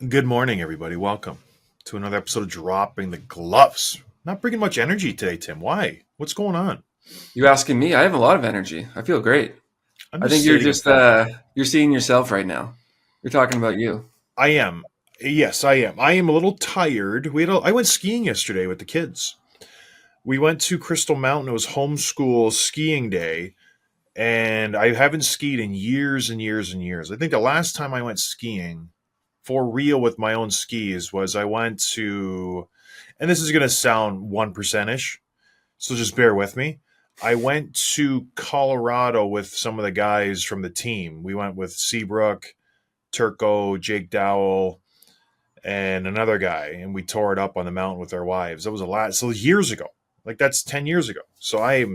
Good morning, everybody. Welcome to another episode of Dropping the Gloves. Not bringing much energy today, Tim. Why? What's going on? You asking me? I have a lot of energy. I feel great. I'm I just think you're stating a just fact. you're seeing yourself right now. You're talking about you. I am. Yes, I am. I am a little tired. I went skiing yesterday with the kids. We went to Crystal Mountain. It was homeschool skiing day, and I haven't skied in years and years and years. I think the last time I went skiing for real with my own skis was I went to, and this is going to sound 1% ish, so just bear with me. I went to Colorado with some of the guys from the team. We went with Seabrook, Turco, Jake Dowell, and another guy, and we tore it up on the mountain with our wives. That was a lot. So years ago, like that's 10 years ago. So I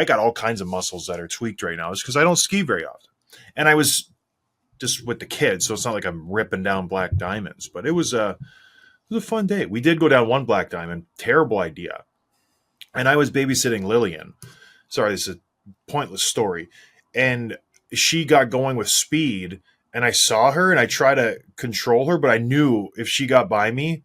got all kinds of muscles that are tweaked right now. It's because I don't ski very often. And I was just with the kids, so it's not like I'm ripping down black diamonds, but it was a fun day. We did go down one black diamond. Terrible idea. And I was babysitting Lillian. Sorry, this is a pointless story. And she got going with speed, and I saw her, and I tried to control her, but I knew if she got by me,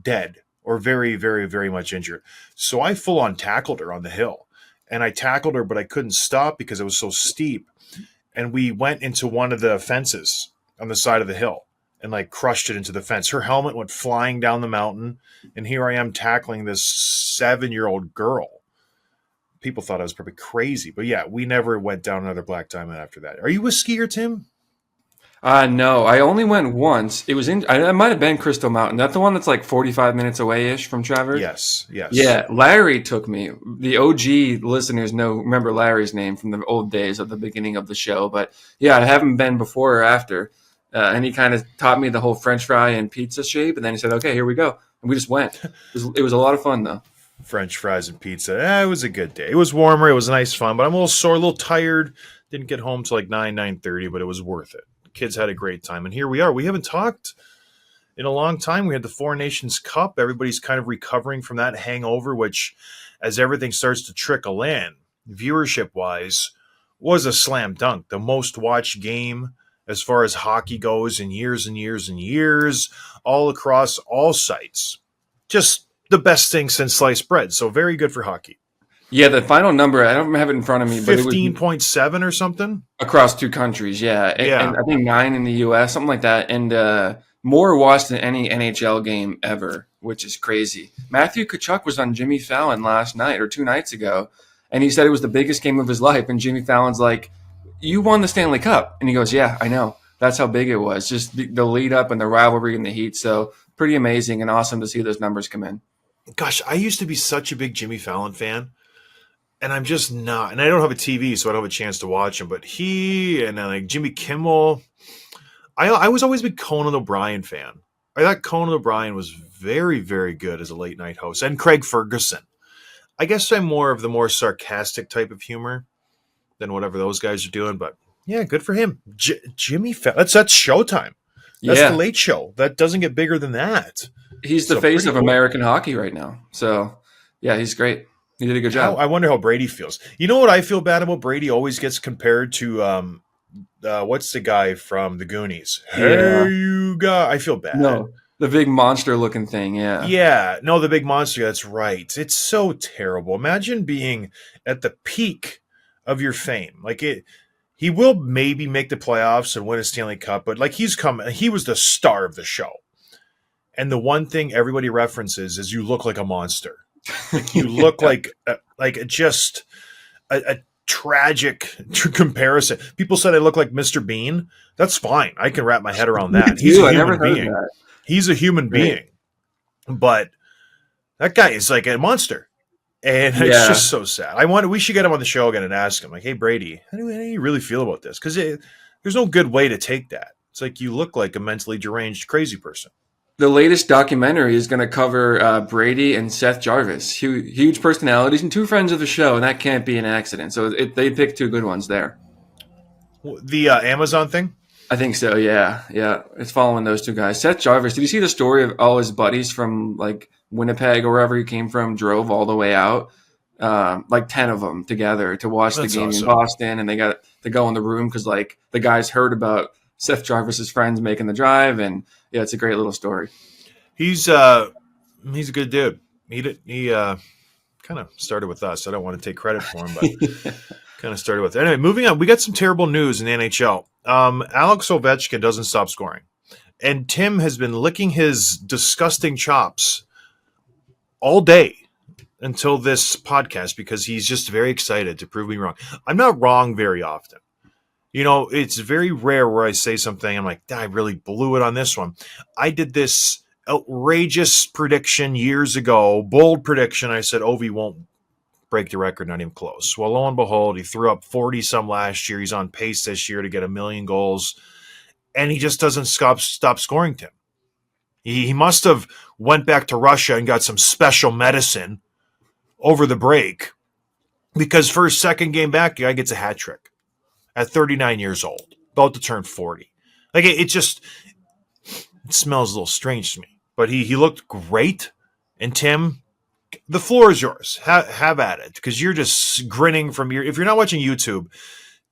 dead or very, very, very much injured. So I full on tackled her on the hill, and I tackled her, but I couldn't stop because it was so steep. And we went into one of the fences on the side of the hill and like crushed it into the fence. Her helmet went flying down the mountain, and here I am tackling this 7-year-old girl. People thought I was probably crazy, but yeah, we never went down another black diamond after that. Are you a skier, Tim? No, I only went once. It was in. I might have been Crystal Mountain. That's the one that's like 45 minutes away ish from Traverse. Yes, yes. Yeah, Larry took me. The OG listeners remember Larry's name from the old days of the beginning of the show. But yeah, I haven't been before or after. And he kind of taught me the whole French fry and pizza shape, and then he said, "Okay, here we go." And we just went. It was a lot of fun though. French fries and pizza. It was a good day. It was warmer. It was nice fun, but I'm a little sore, a little tired. Didn't get home till like 9:30, but it was worth it. Kids had a great time, and here we are. We haven't talked in a long time. We had the Four Nations Cup. Everybody's kind of recovering from that hangover, which, as everything starts to trickle in, viewership-wise, was a slam dunk. The most watched game as far as hockey goes in years and years and years, all across all sites. Just the best thing since sliced bread. So very good for hockey. Yeah, the final number, I don't have it in front of me, but it was 15.7 or something? across two countries, yeah. Yeah. And I think 9 in the U.S., something like that. And more watched than any NHL game ever, which is crazy. Matthew Tkachuk was on Jimmy Fallon last night or 2 nights ago, and he said it was the biggest game of his life. And Jimmy Fallon's like, "You won the Stanley Cup." And he goes, "Yeah, I know. That's how big it was." Just the lead up and the rivalry and the heat. So pretty amazing and awesome to see those numbers come in. Gosh, I used to be such a big Jimmy Fallon fan. And I'm just not. And I don't have a TV, so I don't have a chance to watch him. But he and like Jimmy Kimmel. I was always a big Conan O'Brien fan. I thought Conan O'Brien was very, very good as a late night host. And Craig Ferguson. I guess I'm more of the more sarcastic type of humor than whatever those guys are doing. But yeah, good for him. Jimmy Fallon. That's Showtime. That's Yeah, the Late Show. That doesn't get bigger than that. he's the So face pretty of cool. American hockey right now. So yeah, he's great. He did a good job. I wonder how Brady feels. You know what I feel bad about? Brady always gets compared to what's the guy from the Goonies? Yeah. Hey, you guy. I feel bad. No, the big monster looking thing. Yeah. Yeah, no, the big monster. That's right. It's so terrible. Imagine being at the peak of your fame. Like it. He will maybe make the playoffs and win a Stanley Cup, but like he's coming. He was the star of the show, and the one thing everybody references is you look like a monster. Like you look like just a tragic comparison. People said I look like Mr. Bean. That's fine. I can wrap my head around that. He's a I never human heard being. that. He's a human Great. being. But that guy is like a monster. And it's Yeah. just so sad. We should get him on the show again and ask him, like, hey, Brady, how do you really feel about this? Because there's no good way to take that. It's like you look like a mentally deranged, crazy person. The latest documentary is going to cover Brady and Seth Jarvis, huge personalities and 2 friends of the show, and that can't be an accident. So they picked 2 good ones there. The Amazon thing? I think so. Yeah, yeah. It's following those 2 guys. Seth Jarvis. Did you see the story of all his buddies from like Winnipeg or wherever he came from drove all the way out? Like 10 of them together to watch That's the game awesome. in Boston, and they got to go in the room because like the guys heard about Seth Jarvis's friends making the drive, and Yeah, it's a great little story. He's a good dude. He kind of started with us. I don't want to take credit for him, but kind of started with it. Anyway, moving on. We got some terrible news in the NHL. Alex Ovechkin doesn't stop scoring. And Tim has been licking his disgusting chops all day until this podcast because he's just very excited to prove me wrong. I'm not wrong very often. You know, it's very rare where I say something, I'm like, I really blew it on this one. I did this outrageous prediction years ago, bold prediction. I said, Ovi won't break the record, not even close. Well, lo and behold, he threw up 40-some last year. He's on pace this year to get 1 million goals, and he just doesn't stop scoring, Tim. He must have went back to Russia and got some special medicine over the break because for his second game back, the guy gets a hat trick at 39 years old, about to turn 40. Like, it smells a little strange to me. But he looked great. And Tim, the floor is yours. Have at it, because you're just grinning from your. If you're not watching YouTube,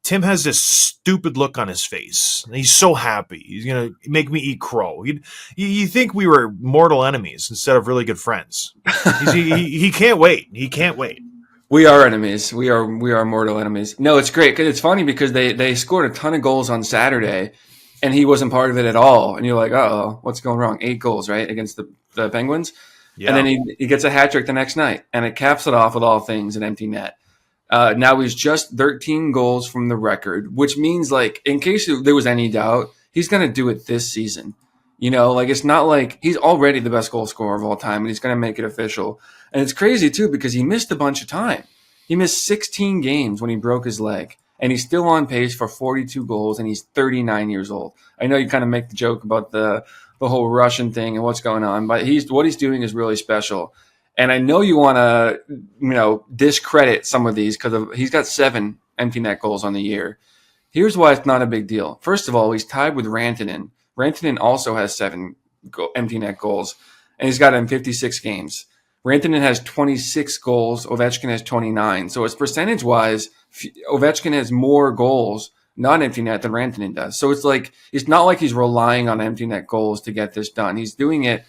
Tim has this stupid look on his face. He's so happy. He's gonna make me eat crow. You think we were mortal enemies instead of really good friends? He can't wait. He can't wait. We are enemies. We are mortal enemies. No, it's great because it's funny because they scored a ton of goals on Saturday, and he wasn't part of it at all. And you're like, oh, what's going wrong? 8 goals, right, against the Penguins. Yeah. And then he gets a hat trick the next night, and it caps it off with all things an empty net. Now he's just 13 goals from the record, which means, like, in case there was any doubt, he's going to do it this season. You know, like, it's not like he's already the best goal scorer of all time, and he's going to make it official. And it's crazy, too, because he missed a bunch of time. He missed 16 games when he broke his leg, and he's still on pace for 42 goals, and he's 39 years old. I know you kind of make the joke about the whole Russian thing and what's going on, but what he's doing is really special. And I know you want to, discredit some of these because he's got 7 empty net goals on the year. Here's why it's not a big deal. First of all, he's tied with Rantanen. Rantanen also has 7 empty net goals, and he's got it in 56 games. Rantanen has 26 goals. Ovechkin has 29. So it's percentage-wise, Ovechkin has more goals, not empty net, than Rantanen does. So it's not like he's relying on empty net goals to get this done. He's doing it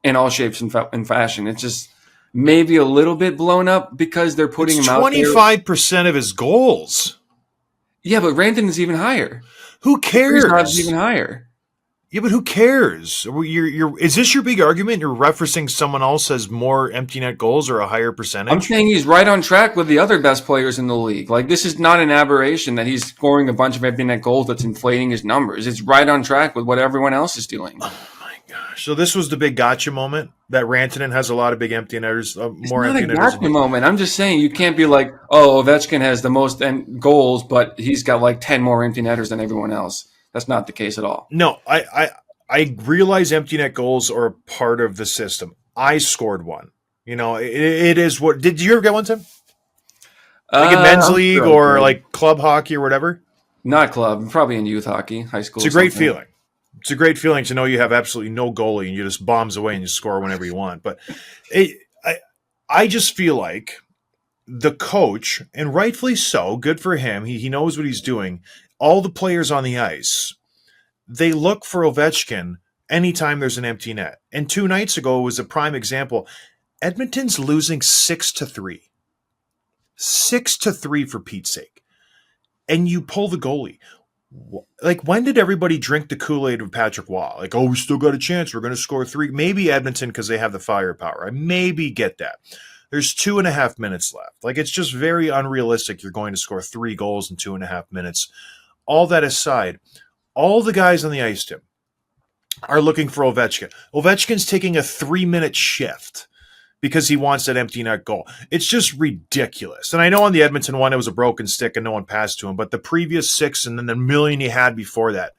in all shapes and fashion. It's just maybe a little bit blown up because they're putting him out there. 25% of his goals. Yeah, but Rantanen's even higher. Who cares? He's even higher. Yeah, but who cares? Is this your big argument? You're referencing someone else has more empty net goals or a higher percentage? I'm saying he's right on track with the other best players in the league. Like, this is not an aberration that he's scoring a bunch of empty net goals that's inflating his numbers. It's right on track with what everyone else is doing. Oh my gosh! So this was the big gotcha moment that Rantanen has a lot of big empty netters, more empty netters. It's not a gotcha moment. I'm just saying you can't be like, oh, Ovechkin has the most goals, but he's got like 10 more empty netters than everyone else. That's not the case at all. No, I realize empty net goals are a part of the system. I scored one. You know, it is what. Did you ever get one, Tim? Like in men's league or like club hockey or whatever? Not club. Probably in youth hockey, high school. It's a great feeling. It's a great feeling to know you have absolutely no goalie and you just bombs away and you score whenever you want. But I just feel like the coach, and rightfully so, good for him. He knows what he's doing. All the players on the ice, they look for Ovechkin anytime there's an empty net. And 2 nights ago was a prime example. Edmonton's losing 6-3. 6-3 for Pete's sake. And you pull the goalie. Like, when did everybody drink the Kool-Aid of Patrick Waugh? Like, oh, we still got a chance. We're going to score 3. Maybe Edmonton because they have the firepower. I maybe get that. There's 2.5 minutes left. Like, it's just very unrealistic you're going to score 3 goals in 2.5 minutes. All that aside, all the guys on the ice, Tim, are looking for Ovechkin. Ovechkin's taking a 3-minute shift because he wants that empty net goal. It's just ridiculous. And I know on the Edmonton one, it was a broken stick and no one passed to him, but the previous 6 and then the million he had before that,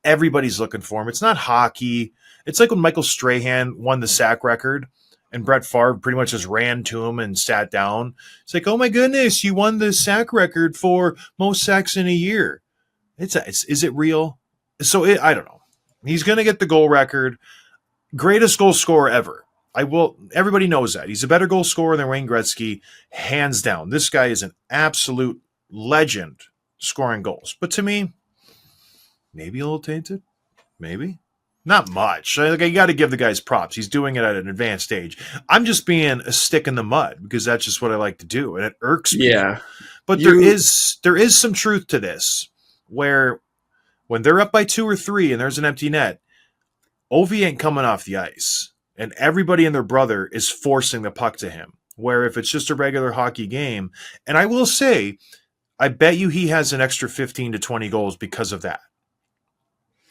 everybody's looking for him. It's not hockey. It's like when Michael Strahan won the sack record and Brett Favre pretty much just ran to him and sat down. It's like, oh my goodness, you won the sack record for most sacks in a year. Is it real? So I don't know. He's going to get the goal record. Greatest goal scorer ever. Everybody knows that. He's a better goal scorer than Wayne Gretzky, hands down. This guy is an absolute legend scoring goals. But to me, maybe a little tainted. Maybe. Not much. Like, you got to give the guys props. He's doing it at an advanced age. I'm just being a stick in the mud because that's just what I like to do, and it irks people. Yeah. But You there is some truth to this, where when they're up by 2 or 3 and there's an empty net, Ovi ain't coming off the ice, and everybody and their brother is forcing the puck to him. Where if it's just a regular hockey game, and I will say, I bet you he has an extra 15 to 20 goals because of that,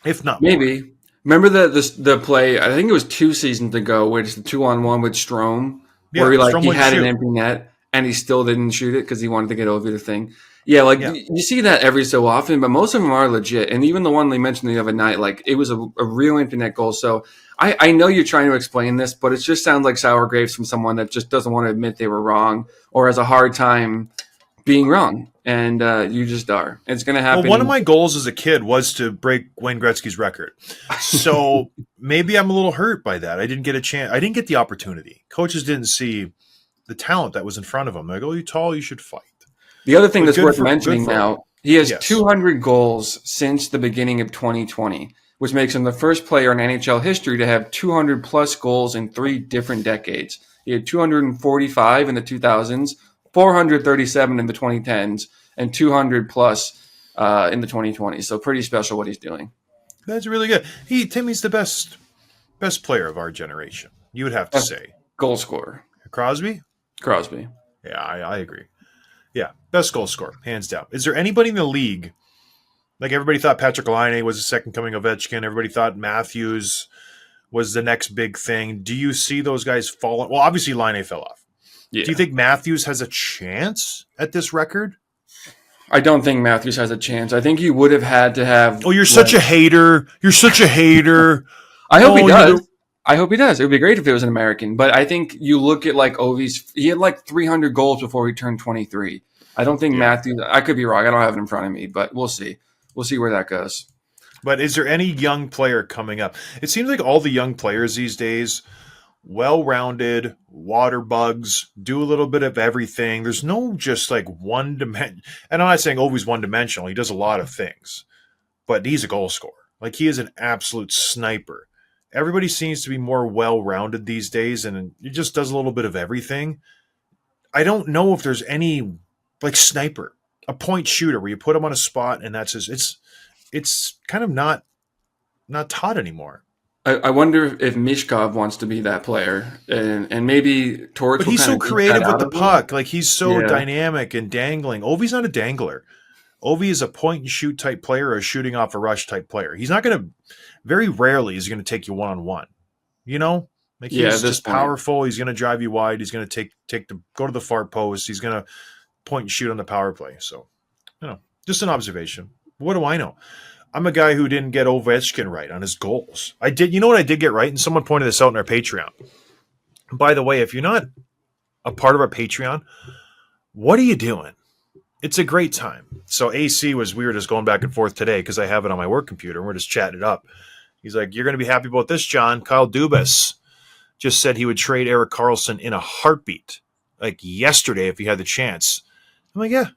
if not more. maybe remember the play. I think it was 2 seasons ago, where it's the 2-on-1 with Strome, where Yeah, Strom he wouldn't had an shoot. empty net and he still didn't shoot it because he wanted to get over the thing. Yeah, like Yeah. you see that every so often, but most of them are legit. And even the one they mentioned the other night, like it was a real empty net goal. So I know you're trying to explain this, but it just sounds like sour grapes from someone that just doesn't want to admit they were wrong or has a hard time being wrong. And you just are. It's going to Well, one of happen. my goals as a kid was to break Wayne Gretzky's record. So maybe I'm a little hurt by that. I didn't get a chance. I didn't get the opportunity. Coaches didn't see the talent that was in front of him. Like, oh, you're tall, you should fight. The other thing But that's good worth for mentioning him. now, he has Yes. 200 goals since the beginning of 2020, which makes him the first player in NHL history to have 200 plus goals in 3 different decades. He had 245 in the 2000s, 437 in the 2010s, and 200 plus in the 2020s. So pretty special what he's doing. That's really good. Timmy's the best player of our generation. You would have to Best say. goal scorer, Crosby? Crosby. Yeah, I agree. Yeah, best goal scorer, hands down. Is there anybody in the league? Like, everybody thought Patrick Laine was the second coming of Ovechkin. Everybody thought Matthews was the next big thing. Do you see those guys falling? Well, obviously Laine fell off. Yeah. Do you think Matthews has a chance at this record? I don't think Matthews has a chance. I think you would have had to have. Oh, you're such a hater. You're such a hater. I hope he Oh, does. I hope he does. It would be great if it was an American. But I think you look at like Ovi's, he had like 300 goals before he turned 23. I don't think Yeah. Matthews, I could be wrong. I don't have it in front of me, but we'll see. We'll see where that goes. But is there any young player coming up? It seems like all the young players these days, well-rounded, water bugs, do a little bit of everything. There's no just like one dimension. And I'm not saying Ovi's one-dimensional. He does a lot of things. But he's a goal scorer. Like, he is an absolute sniper. Everybody seems to be more well-rounded these days, and he just does a little bit of everything. I don't know if there's any like sniper, a point shooter where you put him on a spot and that's his. It's kind of not taught anymore. I wonder if Mishkov wants to be that player. And maybe Torts But will he's kind so of take creative that with out the of him. puck. Like, he's so Yeah. dynamic and dangling. Ovi's not a dangler. Ovi is a point and shoot type player or a shooting off a rush type player. He's not going to, very rarely is he going to take you one-on-one. You know? Like, Yeah, at he's this just point. powerful. He's going to drive you wide. He's going to go to the far post. He's going to point and shoot on the power play. So, just an observation. What do I know? I'm a guy who didn't get Ovechkin right on his goals. I did. You know what I did get right? And someone pointed this out in our Patreon. By the way, if you're not a part of our Patreon, what are you doing? It's a great time. So AC we were just going back and forth today because I have it on my work computer and we're just chatting it up. He's like, you're going to be happy about this, John. Kyle Dubas just said he would trade Erik Karlsson in a heartbeat, like yesterday if he had the chance. I'm like, yeah.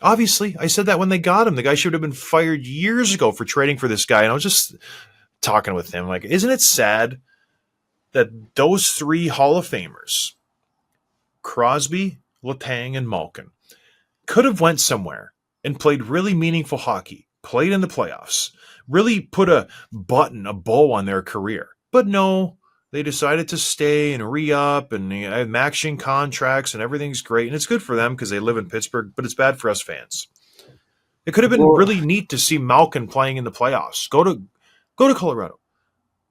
Obviously, I said that when they got him. The guy should have been fired years ago for trading for this guy. And I was just talking with him, like, isn't it sad that those 3 Hall of Famers, Crosby, Letang, and Malkin, could have went somewhere and played really meaningful hockey, played in the playoffs, really put a bow on their career. But no, they decided to stay and re-up and have matching contracts and everything's great. And it's good for them because they live in Pittsburgh, but it's bad for us fans. It could have been Well, really neat to see Malkin playing in the playoffs. Go to Colorado.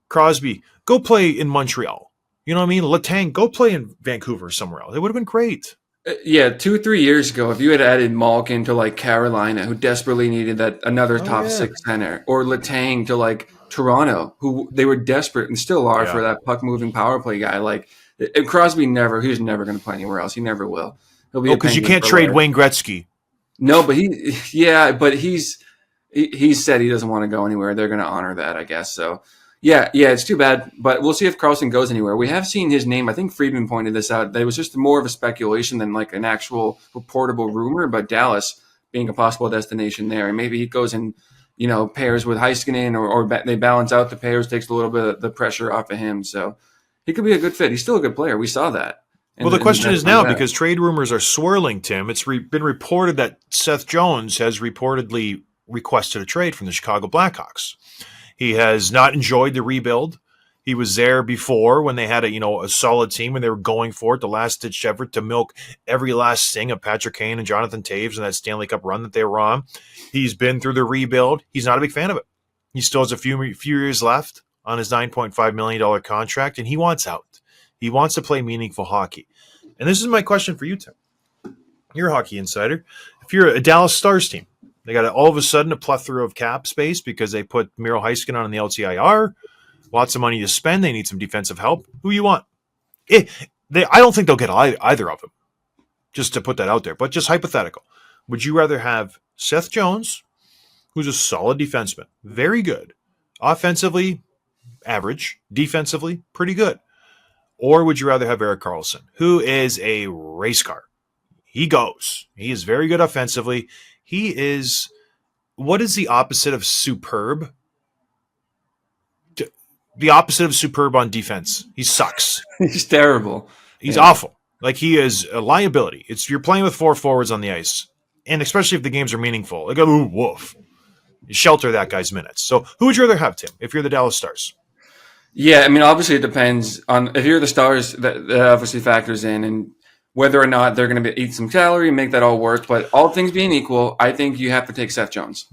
Crosby, go play in Montreal. You know what I mean? Letang, go play in Vancouver or somewhere else. It would have been great. yeah, 2-3 years ago, if you had added Malkin to like Carolina, who desperately needed that another top Yeah. 6 center, or Letang to like Toronto, who they were desperate and still are for that puck moving power play guy. Like Crosby, he's never going to play anywhere else. He never will. He'll be because you can't trade Wayne Gretzky. No, but he said he doesn't want to go anywhere. They're going to honor that, I guess. So, yeah, it's too bad. But we'll see if Karlsson goes anywhere. We have seen his name. I think Friedman pointed this out. That it was just more of a speculation than like an actual reportable rumor. But Dallas being a possible destination there, and maybe he goes and pairs with Heiskanen or they balance out the pairs, takes a little bit of the pressure off of him. So he could be a good fit. He's still a good player. We saw that. Well, And the question that's is not now, bad. because trade rumors are swirling, Tim. It's been reported that Seth Jones has reportedly requested a trade from the Chicago Blackhawks. He has not enjoyed the rebuild. He was there before when they had a solid team and they were going for it, the last ditch effort to milk every last sting of Patrick Kane and Jonathan Taves in that Stanley Cup run that they were on. He's been through the rebuild. He's not a big fan of it. He still has a few years left on his $9.5 million contract, and he wants out. He wants to play meaningful hockey. And this is my question for you, Tim. You're a hockey insider. If you're a Dallas Stars team, they got all of a sudden a plethora of cap space because they put Miro Heiskanen on the LTIR. Lots of money to spend. They need some defensive help. Who you want? I don't think they'll get either of them, just to put that out there. But just hypothetical. Would you rather have Seth Jones, who's a solid defenseman, very good, offensively average, defensively pretty good, or would you rather have Erik Karlsson, who is a race car? He goes. He is very good offensively. He is, what is the opposite of superb? The opposite of superb on defense. He sucks. He's terrible. He's Yeah. awful. Like, he is a liability. You're playing with 4 forwards on the ice, and especially if the games are meaningful. Like, ooh, woof. You shelter that guy's minutes. So who would you rather have, Tim, if you're the Dallas Stars? Yeah, I mean, obviously it depends on if you're the Stars. That obviously factors in, and whether or not they're going to eat some salary and make that all work. But all things being equal, I think you have to take Seth Jones.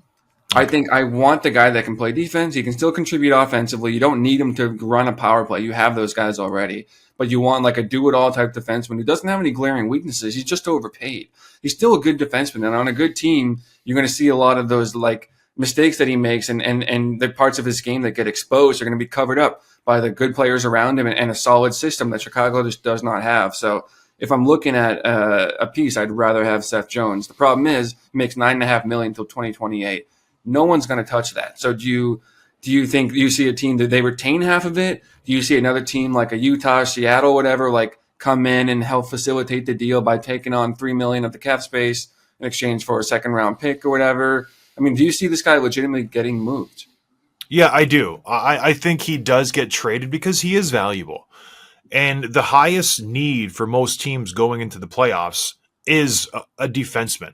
I think I want the guy that can play defense. He can still contribute offensively. You don't need him to run a power play. You have those guys already. But you want like a do-it-all type defenseman who doesn't have any glaring weaknesses. He's just overpaid. He's still a good defenseman. And on a good team, you're going to see a lot of those like mistakes that he makes and the parts of his game that get exposed are going to be covered up by the good players around him and a solid system that Chicago just does not have. So if I'm looking at a piece, I'd rather have Seth Jones. The problem is he makes $9.5 million until 2028. No one's going to touch that. So do you think you see a team that they retain half of it? Do you see another team like a Utah, Seattle, whatever, like come in and help facilitate the deal by taking on $3 million of the cap space in exchange for a second round pick or whatever? I mean, do you see this guy legitimately getting moved? Yeah, I do. I think he does get traded because he is valuable. And the highest need for most teams going into the playoffs is a defenseman,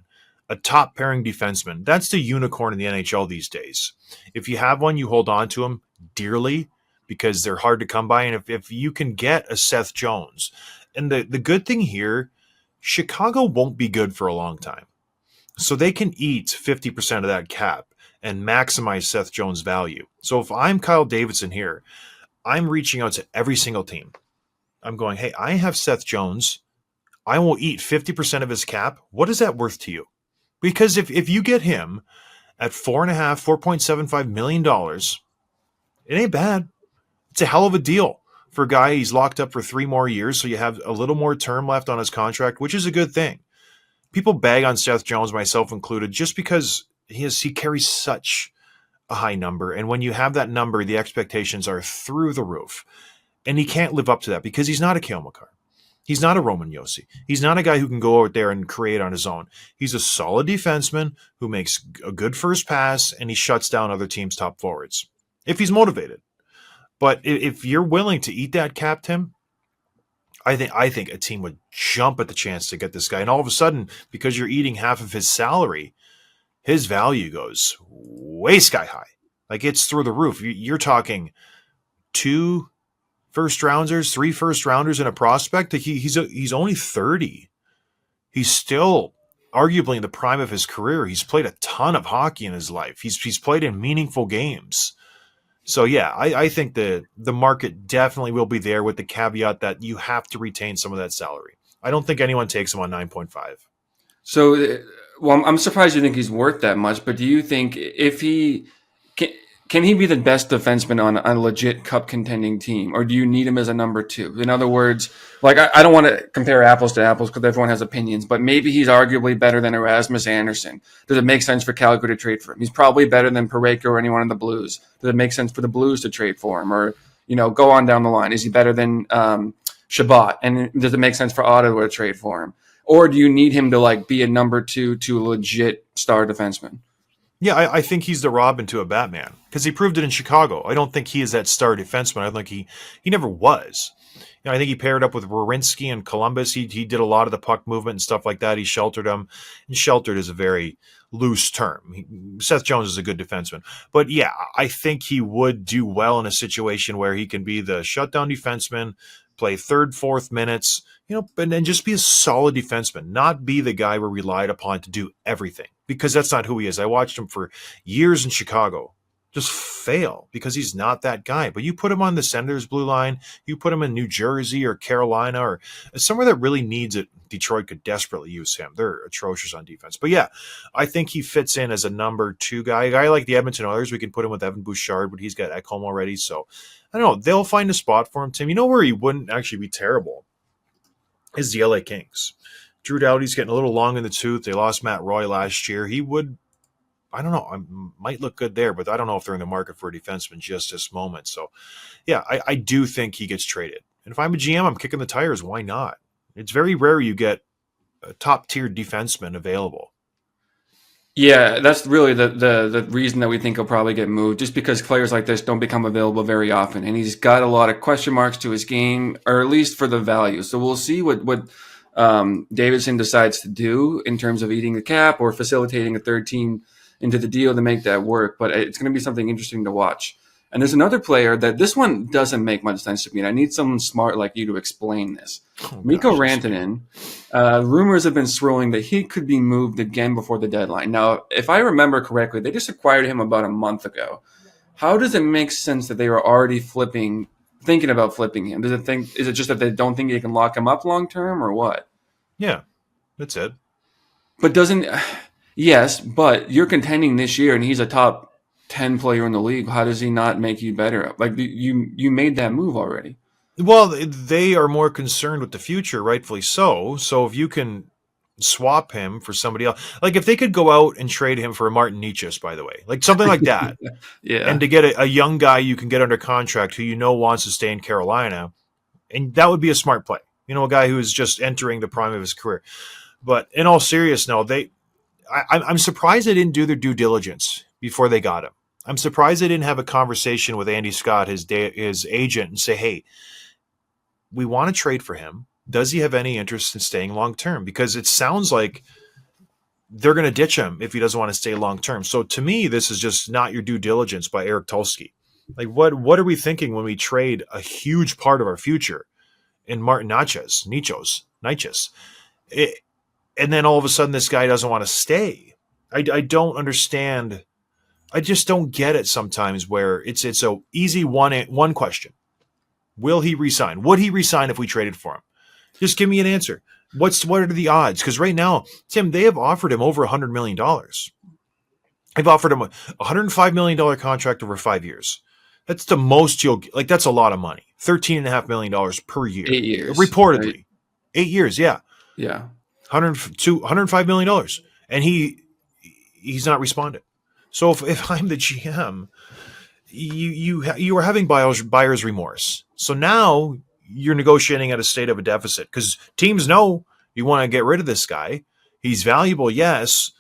a top pairing defenseman. That's the unicorn in the NHL these days. If you have one, you hold on to them dearly because they're hard to come by. And if you can get a Seth Jones, and the good thing here, Chicago won't be good for a long time. So they can eat 50% of that cap and maximize Seth Jones' value. So if I'm Kyle Davidson here, I'm reaching out to every single team. I'm going, hey, I have Seth Jones. I will eat 50% of his cap. What is that worth to you? Because if you get him at $4.75 million, it ain't bad. It's a hell of a deal for a guy. He's locked up for 3 more years, so you have a little more term left on his contract, which is a good thing. People bag on Seth Jones, myself included, just because he carries such a high number. And when you have that number, the expectations are through the roof. And he can't live up to that because he's not a Cale Makar. He's not a Roman Josi. He's not a guy who can go out there and create on his own. He's a solid defenseman who makes a good first pass, and he shuts down other teams' top forwards if he's motivated. But if you're willing to eat that cap, Tim, I think a team would jump at the chance to get this guy. And all of a sudden, because you're eating half of his salary, his value goes way sky high. Like, it's through the roof. You're talking 2 first rounders, 3 first rounders, and a prospect. He's only 30. He's still arguably in the prime of his career. He's played a ton of hockey in his life. He's played in meaningful games. So yeah, I think the market definitely will be there, with the caveat that you have to retain some of that salary. I don't think anyone takes him on 9.5. So, well, I'm surprised you think he's worth that much. But do you think if he can he be the best defenseman on a legit cup contending team, or do you need him as a number 2? In other words, like I don't want to compare apples to apples because everyone has opinions, but maybe he's arguably better than Erasmus Anderson. Does it make sense for Calgary to trade for him? He's probably better than Parayko or anyone in the Blues. Does it make sense for the Blues to trade for him, or go on down the line? Is he better than Shabbat? And does it make sense for Ottawa to trade for him? Or do you need him to like be a number 2 to a legit star defenseman? Yeah, I think he's the Robin to a Batman because he proved it in Chicago. I don't think he is that star defenseman. I think he never was. I think he paired up with Werenski in Columbus. He did a lot of the puck movement and stuff like that. He sheltered him, and sheltered is a very loose term. Seth Jones is a good defenseman, but yeah, I think he would do well in a situation where he can be the shutdown defenseman, play third, fourth minutes, and then just be a solid defenseman, not be the guy we're relied upon to do everything because that's not who he is. I watched him for years in Chicago just fail because he's not that guy. But you put him on the Senators blue line, you put him in New Jersey or Carolina or somewhere that really needs it. Detroit could desperately use him. They're atrocious on defense. But yeah, I think he fits in as a number 2 guy. A guy like the Edmonton Oilers, we can put him with Evan Bouchard, but he's got Ekholm already. So I don't know. They'll find a spot for him, Tim. You know where he wouldn't actually be terrible is the LA Kings. Drew Doughty's getting a little long in the tooth. They lost Matt Roy last year. He would, I don't know, I might look good there, but I don't know if they're in the market for a defenseman just this moment. So, yeah, I do think he gets traded. And if I'm a GM, I'm kicking the tires. Why not? It's very rare you get a top-tier defenseman available. Yeah, that's really the reason that we think he'll probably get moved, just because players like this don't become available very often, and he's got a lot of question marks to his game, or at least for the value. So we'll see what Davidson decides to do in terms of eating the cap or facilitating a third team into the deal to make that work. But it's going to be something interesting to watch. And there's another player that this one doesn't make much sense to me, and I need someone smart like you to explain this. Mikko Rantanen, rumors have been swirling that he could be moved again before the deadline. Now, if I remember correctly, they just acquired him about a month ago. How does it make sense that they were already thinking about flipping him? Is it just that they don't think they can lock him up long term, or what? Yeah, that's it. But yes, but you're contending this year, and he's a top 10 player in the league. How does he not make you better? Like you made that move already. Well, they are more concerned with the future, rightfully so. So if you can swap him for somebody else, like if they could go out and trade him for a Martin Nietzsche, by the way, like something like that, Yeah. and to get a young guy you can get under contract who wants to stay in Carolina, and that would be a smart play. A guy who is just entering the prime of his career. But in all seriousness, no, I'm surprised they didn't do their due diligence before they got him. I'm surprised they didn't have a conversation with Andy Scott, his agent, and say, hey, we want to trade for him. Does he have any interest in staying long term? Because it sounds like they're going to ditch him if he doesn't want to stay long term. So to me, this is just not your due diligence by Eric Tulsky. Like, what are we thinking when we trade a huge part of our future in Martin Nietzsche's? And then all of a sudden, this guy doesn't want to stay. I don't understand. I just don't get it sometimes where it's a easy one question. Will he resign? Would he resign if we traded for him? Just give me an answer. What are the odds? Because right now, Tim, they have offered him over $100 million. They've offered him a $105 million contract over 5 years. That's the most that's a lot of money. $13.5 million per year. 8 years. Reportedly. Right? 8 years, yeah. Yeah. $105 million. And he's not responded. So if I'm the GM, you are having buyer's remorse. So now you're negotiating at a state of a deficit because teams know you want to get rid of this guy. He's valuable, yes,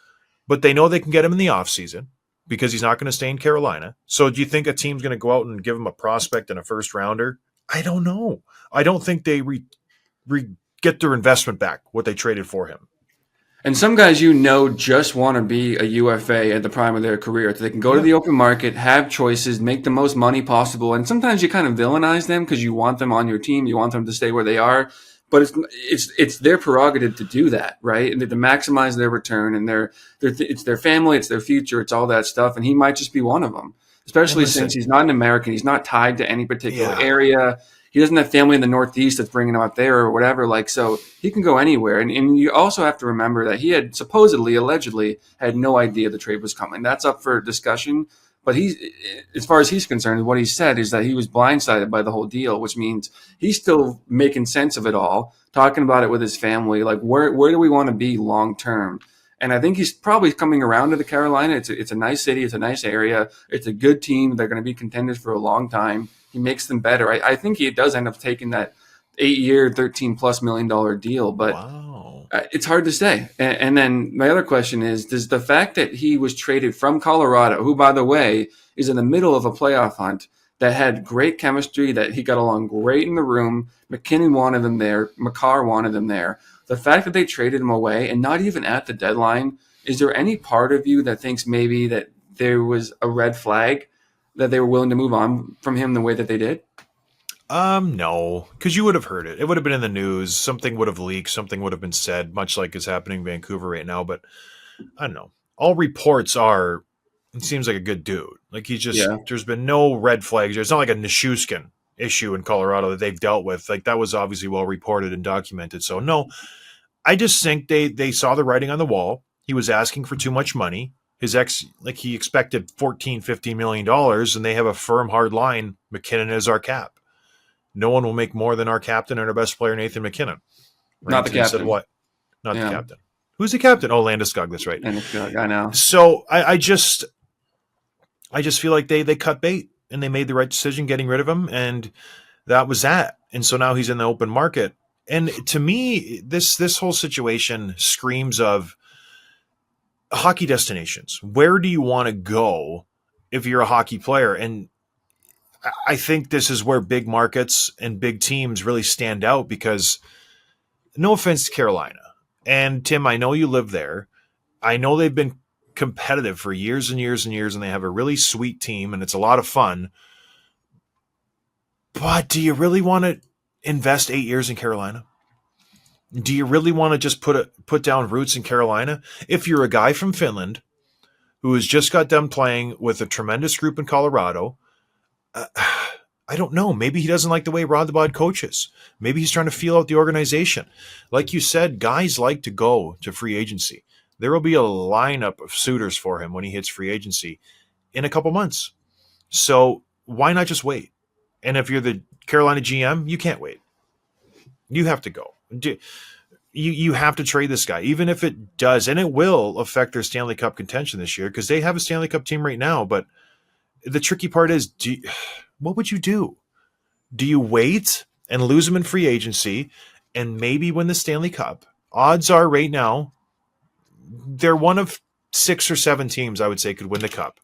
but they know they can get him in the offseason because he's not going to stay in Carolina. So do you think a team's going to go out and give him a prospect and a first rounder? I don't know. I don't think they get their investment back, what they traded for him. And some guys, just want to be a UFA at the prime of their career. So they can go to the open market, have choices, make the most money possible. And sometimes you kind of villainize them because you want them on your team. You want them to stay where they are. But it's their prerogative to do that, right? And to maximize their return. And it's their family, it's their future, it's all that stuff. And he might just be one of them, especially since he's not an American. He's not tied to any particular area. He doesn't have family in the Northeast that's bringing him out there or whatever. So he can go anywhere. And you also have to remember that he had allegedly had no idea the trade was coming. That's up for discussion. But as far as he's concerned, what he said is that he was blindsided by the whole deal, which means he's still making sense of it all, talking about it with his family. Like, where do we want to be long term? And I think he's probably coming around to the Carolina. It's a nice city. It's a nice area. It's a good team. They're going to be contenders for a long time. He makes them better. I think he does end up taking that 8-year, $13+ million deal. But wow. It's hard to say. And then my other question is, does the fact that he was traded from Colorado, who, by the way, is in the middle of a playoff hunt, that had great chemistry, that he got along great in the room, McKinnon wanted him there, Makar wanted him there. The fact that they traded him away and not even at the deadline, is there any part of you that thinks maybe that there was a red flag that they were willing to move on from him the way that they did? No, because you would have heard it. It would have been in the news. Something would have leaked. Something would have been said, much like is happening in Vancouver right now. But I don't know. All reports are, he seems like a good dude. Like Yeah. there's been no red flags. It's not like a Nichushkin issue in Colorado that they've dealt with. Like that was obviously well reported and documented. So no, I just think they saw the writing on the wall. He was asking for too much money. Like he expected 14, $15 million, and they have a firm, hard line. McKinnon is our cap. No one will make more than our captain and our best player, Nathan McKinnon. Not the Rantanen said captain. what? Not the Yeah. captain. Who's the captain? Oh, Landeskog. That's right. And it's like, I know. So I just feel like they cut bait and they made the right decision getting rid of him, and that was that. And so now he's in the open market. And to me, this whole situation screams of hockey destinations. Where do you want to go if you're a hockey player? And I think this is where big markets and big teams really stand out because no offense to Carolina. And Tim, I know you live there. I know they've been competitive for years and years and years, and they have a really sweet team, and it's a lot of fun. But do you really want to invest 8 years in Carolina? Do you really want to just put down roots in Carolina? If you're a guy from Finland who has just got done playing with a tremendous group in Colorado, I don't know. Maybe he doesn't like the way Rod the Bod coaches. Maybe he's trying to feel out the organization. Like you said, guys like to go to free agency. There will be a lineup of suitors for him when he hits free agency in a couple months. So why not just wait? And if you're the Carolina GM, you can't wait. You have to go. You have to trade this guy, even if it does, and it will affect their Stanley Cup contention this year because they have a Stanley Cup team right now. But the tricky part is, what would you do? Do you wait and lose him in free agency and maybe win the Stanley Cup? Odds are right now, they're one of 6 or 7 teams I would say could win the Cup.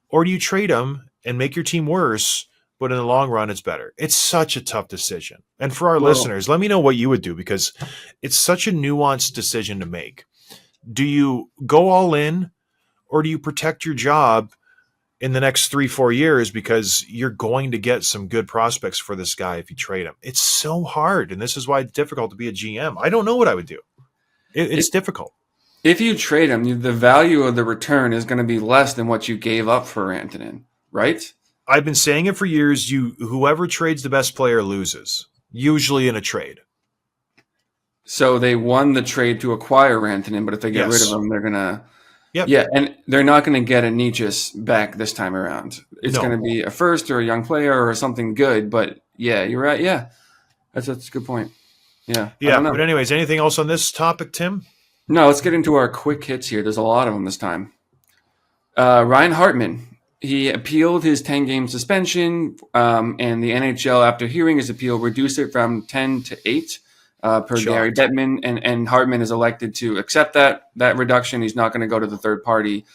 Or do you trade him and make your team worse, but in the long run, it's better? It's such a tough decision. And for our listeners, let me know what you would do because it's such a nuanced decision to make. Do you go all in or do you protect your job in the next 3-4 years because you're going to get some good prospects for this guy if you trade him? It's so hard, and this is why it's difficult to be a GM. I don't know what I would do. It's difficult. If you trade him, the value of the return is going to be less than what you gave up for Rantanen, right? I've been saying it for years. Whoever trades the best player loses, usually in a trade. So they won the trade to acquire Rantanen, but if they get rid of him, they're going to... Yep. Yeah, and they're not going to get a Nietzsche's back this time around. It's going to be a first or a young player or something good, but yeah, you're right. Yeah, that's a good point. Yeah. But anyways, anything else on this topic, Tim? No, let's get into our quick hits here. There's a lot of them this time. Ryan Hartman, he appealed his 10-game suspension, and the NHL, after hearing his appeal, reduced it from 10 to 8 per Gary Bettman, and Hartman is elected to accept that reduction. He's not going to go to the third party.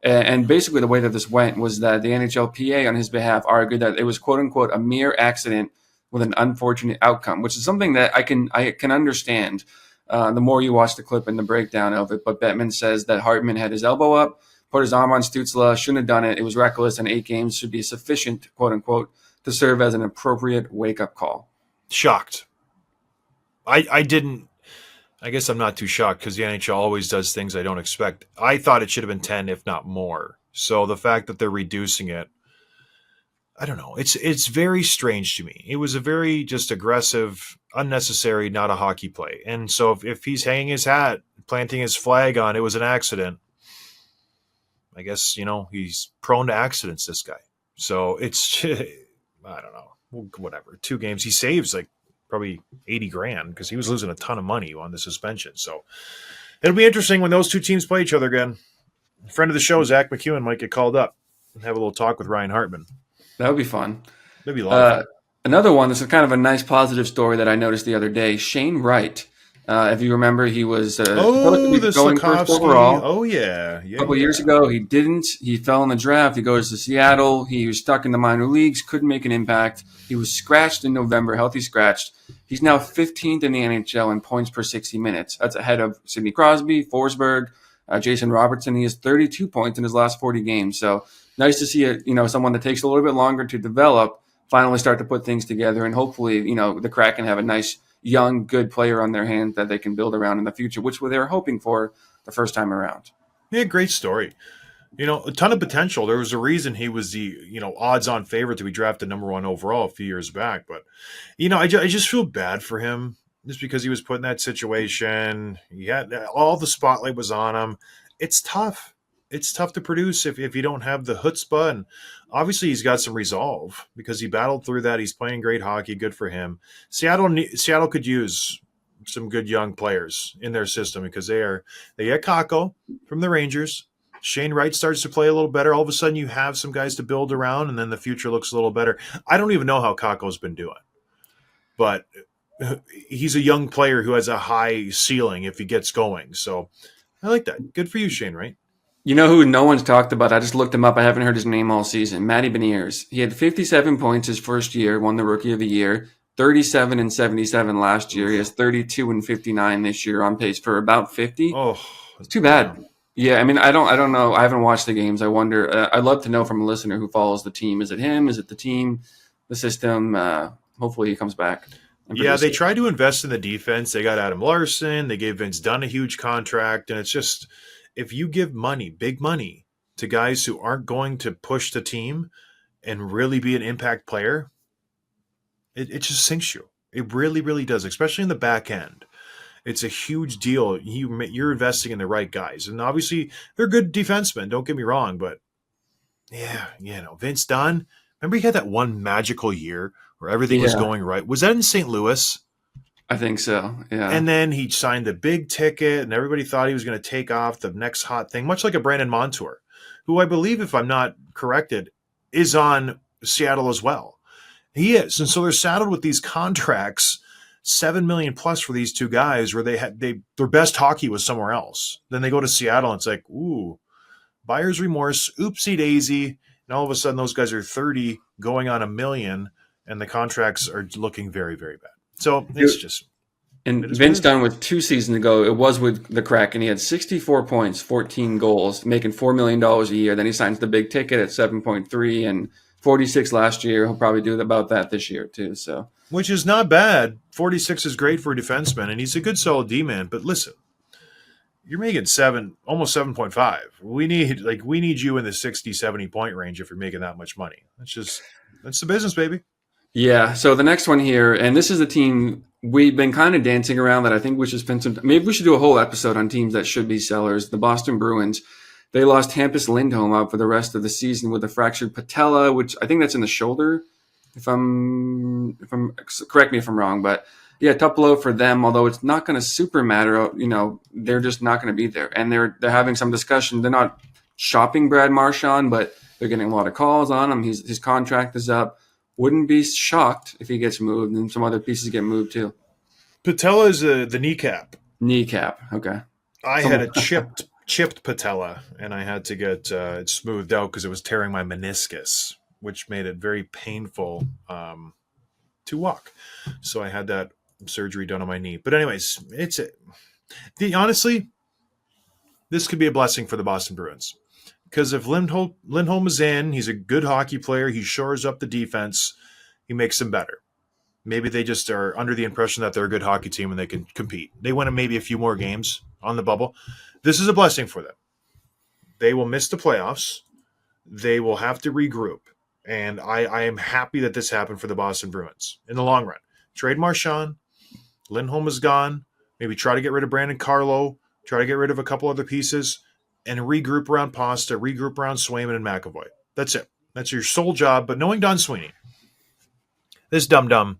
And basically the way that this went was that the NHLPA on his behalf argued that it was, quote-unquote, a mere accident with an unfortunate outcome, which is something that I can understand the more you watch the clip and the breakdown of it. But Bettman says that Hartman had his elbow up, put his arm on Stützle, shouldn't have done it. It was reckless, and 8 games should be sufficient, quote-unquote, to serve as an appropriate wake-up call. Shocked. I guess I'm not too shocked because the NHL always does things I don't expect. I thought it should have been 10, if not more. So the fact that they're reducing it, I don't know. It's very strange to me. It was a very just aggressive, unnecessary, not a hockey play. And so if he's hanging his hat, planting his flag on, it was an accident. I guess, he's prone to accidents, this guy. So it's, I don't know, whatever. 2 games. He saves probably $80,000 because he was losing a ton of money on the suspension. So it'll be interesting when those 2 teams play each other again. A friend of the show, Zach McEwen, might get called up and have a little talk with Ryan Hartman. That would be fun. That'd be a lot of fun. Another one, this is kind of a nice positive story that I noticed the other day. Shane Wright, If you remember, he was supposed to Oh, be the going first Slavkovsky. overall Oh yeah, yeah, couple years yeah. ago. He didn't. He fell in the draft. He goes to Seattle. He was stuck in the minor leagues, couldn't make an impact. He was scratched in November, healthy scratched. He's now 15th in the NHL in points per 60 minutes. That's ahead of Sidney Crosby, Forsberg, Jason Robertson. He has 32 points in his last 40 games. So nice to see someone that takes a little bit longer to develop finally start to put things together, and hopefully, the Kraken have a nice young, good player on their hand that they can build around in the future, which they were hoping for the first time around. Yeah, great story. A ton of potential. There was a reason he was the odds-on favorite to be drafted #1 overall a few years back. But I just feel bad for him just because he was put in that situation. He had all the spotlight was on him. It's tough. It's tough to produce if you don't have the chutzpah. And obviously, he's got some resolve because he battled through that. He's playing great hockey. Good for him. Seattle could use some good young players in their system because they get Kako from the Rangers. Shane Wright starts to play a little better. All of a sudden, you have some guys to build around, and then the future looks a little better. I don't even know how Kako's been doing, but he's a young player who has a high ceiling if he gets going. So I like that. Good for you, Shane Wright. You know who no one's talked about? I just looked him up. I haven't heard his name all season. Matty Beniers. He had 57 points his first year, won the Rookie of the Year. 37 and 77 last year. He has 32 and 59 this year, on pace for about 50. Oh, It's too bad. Yeah, I mean, I don't know. I haven't watched the games. I wonder. I'd love to know from a listener who follows the team. Is it him? Is it the team? The system? Hopefully, he comes back. yeah, they tried to invest in the defense. They got Adam Larson. They gave Vince Dunn a huge contract, and it's just if you give money, big money, to guys who aren't going to push the team and really be an impact player, it just sinks you. It really, really does, especially in the back end. It's a huge deal. You're investing in the right guys, and obviously they're good defensemen. Don't get me wrong, but yeah, Vince Dunn. Remember, he had that one magical year where everything was Yeah, going right. Was that in St. Louis? I think so. Yeah. And then he signed the big ticket, and everybody thought he was going to take off the next hot thing, much like a Brandon Montour, who I believe, if I'm not corrected, is on Seattle as well. He is, and so they're saddled with these contracts, 7 million plus for these two guys, where their best hockey was somewhere else. Then they go to Seattle, and it's like, ooh, buyer's remorse, oopsie daisy, and all of a sudden those guys are 30, going on 1 million, and the contracts are looking very, very bad. So it's just And it is what it Vince is. Dunn was 2 seasons ago. It was with the Kraken. He had 64 points, 14 goals, making $4 million a year. Then he signs the big ticket at 7.3 and 46 last year. He'll probably do about that this year too. So Which is not bad. 46 is great for a defenseman, and he's a good solid D man. But listen, you're making almost 7.5. We need you in the 60, 70 point range if you're making that much money. That's the business, baby. yeah. So the next one here, and this is a team we've been kind of dancing around that I think we should spend some. Maybe we should do a whole episode on teams that should be sellers. The Boston Bruins. They lost Hampus Lindholm out for the rest of the season with a fractured patella, which I think that's in the shoulder. If I'm correct me if I'm wrong, but yeah, tough blow for them. Although it's not going to super matter, they're just not going to be there, and they're having some discussion. They're not shopping Brad Marchand, but they're getting a lot of calls on him. His contract is up. Wouldn't be shocked if he gets moved, and some other pieces get moved too. Patella is the kneecap. Kneecap. Okay. I had a chipped patella, and I had to get it smoothed out because it was tearing my meniscus, which made it very painful to walk. So I had that surgery done on my knee. But anyways, honestly, this could be a blessing for the Boston Bruins because if Lindholm is in, he's a good hockey player. He shores up the defense. He makes them better. Maybe they just are under the impression that they're a good hockey team and they can compete. They win maybe a few more games on the bubble. This is a blessing for them. They will miss the playoffs. They will have to regroup. And I am happy that this happened for the Boston Bruins in the long run. Trade Marchand. Lindholm is gone. Maybe try to get rid of Brandon Carlo. Try to get rid of a couple other pieces and regroup around Pasta, regroup around Swayman and McAvoy. That's it. That's your sole job. But knowing Don Sweeney, this dum-dum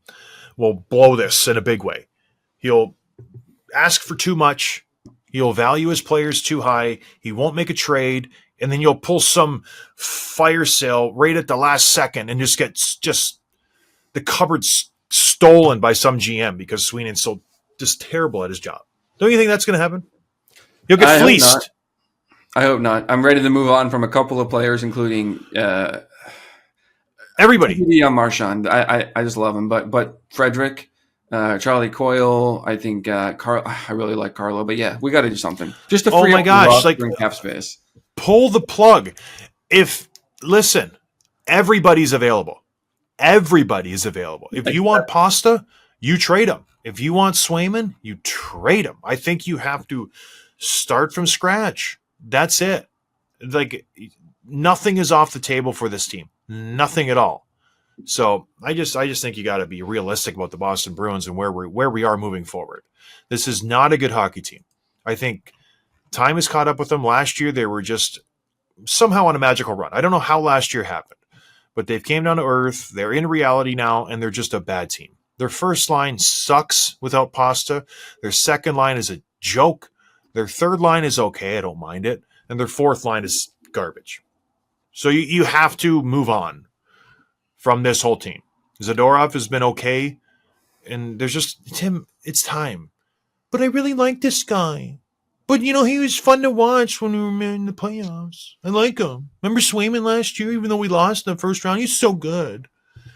will blow this in a big way. He'll ask for too much. He'll value his players too high. He won't make a trade. And then you'll pull some fire sale right at the last second and just the cupboard stolen by some GM because Sweeney's so just terrible at his job. Don't you think that's going to happen? He'll get I hope not. fleeced. I hope not. I'm ready to move on from a couple of players, including Everybody. TBD on Marchand. I just love him, but Frederick, Charlie Coyle. I think Carl. I really like Carlo, but yeah, we got to do something just to Oh free my up the gosh, roster like and cap space. pull the plug. Listen, everybody's available. Everybody is available. If you want Pasta, you trade him. If you want Swayman, you trade him. I think you have to start from scratch. That's it. Like nothing is off the table for this team. Nothing at all. So I just think you got to be realistic about the Boston Bruins and where we are moving forward. This is not a good hockey team. I think time has caught up with them. Last year they were just somehow on a magical run. I don't know how last year happened, but they've came down to earth. They're in reality now, and they're just a bad team. Their first line sucks without Pasta. Their second line is a joke. Their third line is okay. I don't mind it. And their fourth line is garbage. So you have to move on from this whole team. Zadorov has been okay, and there's just, Tim, it's time. But I really like this guy. But, he was fun to watch when we were in the playoffs. I like him. Remember Swayman last year, even though we lost in the first round? He's so good.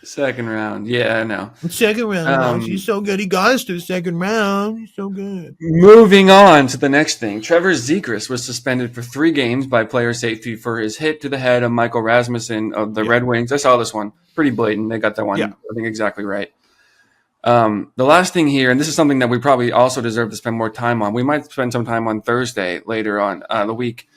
Second round, yeah, I know. Second round, he's so good. He got us to the second round. He's so good. Moving on to the next thing. Trevor Zegras was suspended for 3 games by player safety for his hit to the head of Michael Rasmussen of the Red Wings. I saw this one. Pretty blatant. They got that one, I think, exactly right. The last thing here, and this is something that we probably also deserve to spend more time on. We might spend some time on Thursday later on the week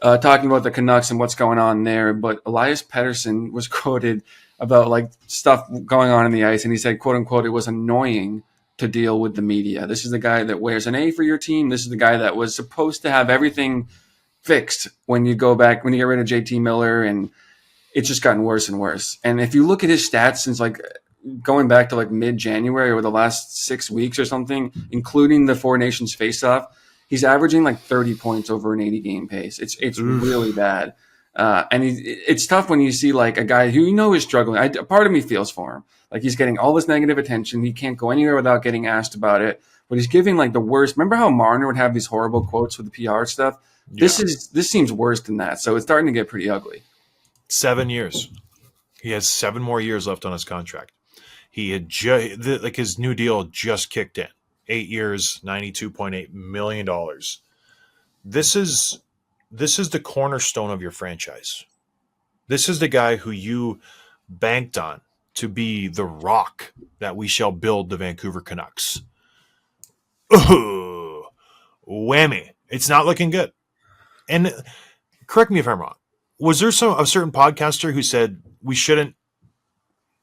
talking about the Canucks and what's going on there. But Elias Pettersson was quoted about like stuff going on in the ice, and he said, quote unquote, it was annoying to deal with the media. This is the guy that wears an A for your team. This is the guy that was supposed to have everything fixed when you get rid of JT Miller, and it's just gotten worse and worse. And if you look at his stats since like going back to like mid-January or the last 6 weeks or something, including the Four Nations face-off, he's averaging like 30 points over an 80-game pace. It's really bad. And it's tough when you see like a guy who is struggling. Part of me feels for him. Like he's getting all this negative attention. He can't go anywhere without getting asked about it. But he's giving like the worst. Remember how Marner would have these horrible quotes with the PR stuff? Yeah. This seems worse than that. So it's starting to get pretty ugly. 7 years. He has 7 more years left on his contract. He had his new deal just kicked in. 8 years, $92.8 million. This is the cornerstone of your franchise. This is the guy who you banked on to be the rock that we shall build the Vancouver Canucks. Ooh, whammy. It's not looking good. And correct me if I'm wrong. Was there a certain podcaster who said we shouldn't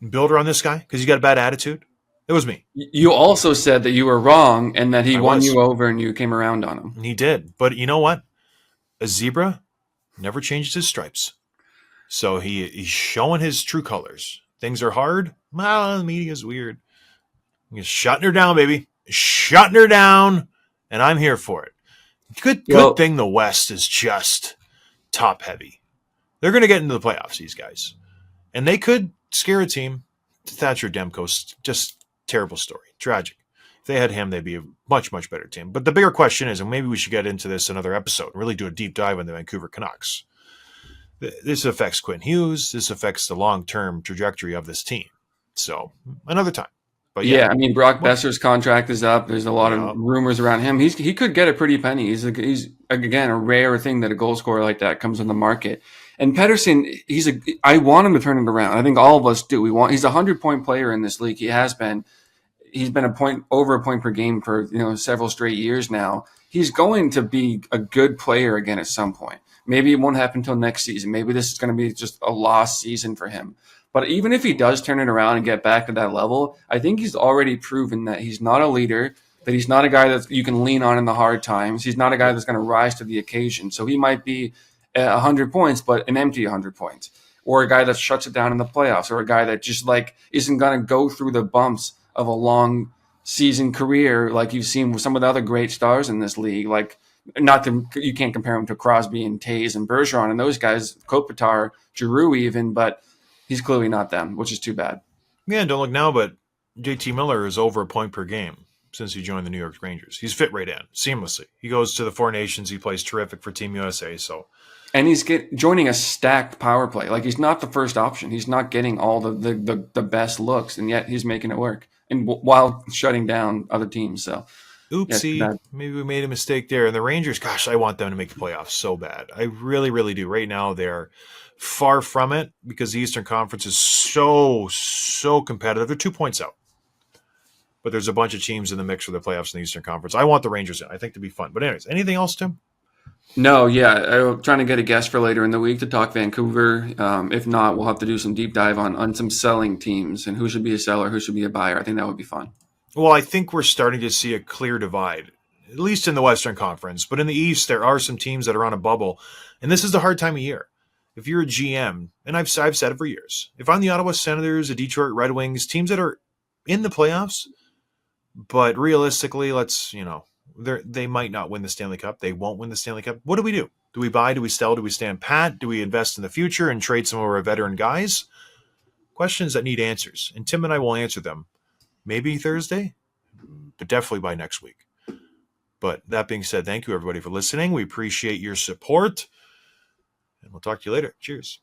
build around this guy because he's got a bad attitude? It was me. You also said that you were wrong and that he won you over and you came around on him. He did. But you know what? A zebra never changed his stripes. So he's showing his true colors. Things are hard. Well, the media's weird. He's shutting her down, baby. Shutting her down. And I'm here for it. Good thing the West is just top heavy. They're going to get into the playoffs, these guys. And they could scare a team. Thatcher Demko's just terrible story. Tragic. If they had him, they'd be a much, much better team. But the bigger question is, and maybe we should get into this another episode, really do a deep dive on the Vancouver Canucks. This affects Quinn Hughes. This affects the long-term trajectory of this team. So, another time. But yeah, I mean, Brock Besser's contract is up. There's a lot of rumors around him. He could get a pretty penny. He's again a rare thing that a goal scorer like that comes on the market. And Pettersson, I want him to turn it around. I think all of us do. He's a 100-point player in this league. He has been. He's been over a point per game for several straight years now. He's going to be a good player again at some point. Maybe it won't happen until next season. Maybe this is going to be just a lost season for him. But even if he does turn it around and get back to that level, I think he's already proven that he's not a leader, that he's not a guy that you can lean on in the hard times. He's not a guy that's going to rise to the occasion. So he might be 100 points, but an empty 100 points. Or a guy that shuts it down in the playoffs, or a guy that just isn't going to go through the bumps of a long season career like you've seen with some of the other great stars in this league. You can't compare him to Crosby and Taves and Bergeron and those guys, Kopitar, Giroux even, but he's clearly not them, which is too bad. Yeah, don't look now, but JT Miller is over a point per game. since he joined the New York Rangers. He's fit right in seamlessly. He goes to the Four Nations. He plays terrific for Team USA. So, And he's joining a stacked power play. Like, he's not the first option. He's not getting all the best looks, and yet he's making it work, and while shutting down other teams. So, yeah, oopsie, maybe we made a mistake there. And the Rangers, gosh, I want them to make the playoffs so bad. I really, really do. Right now, they're far from it because the Eastern Conference is so competitive. They're 2 points out. But there's a bunch of teams in the mix for the playoffs in the Eastern Conference. I want the Rangers in. I think it'd be fun. But anyways, anything else, Tim? No, yeah, I'm trying to get a guest for later in the week to talk Vancouver. If not, we'll have to do some deep dive on some selling teams and who should be a seller, who should be a buyer. I think that would be fun. Well, I think we're starting to see a clear divide, at least in the Western Conference. But in the East, there are some teams that are on a bubble. And this is the hard time of year. If you're a GM, and I've said it for years, if I'm the Ottawa Senators, the Detroit Red Wings, teams that are in the playoffs, but realistically, they might not win the Stanley Cup. They won't win the Stanley Cup. What do we do? Do we buy? Do we sell? Do we stand pat? Do we invest in the future and trade some of our veteran guys? Questions that need answers. And Tim and I will answer them. Maybe Thursday, but definitely by next week. But that being said, thank you everybody for listening. We appreciate your support. And we'll talk to you later. Cheers.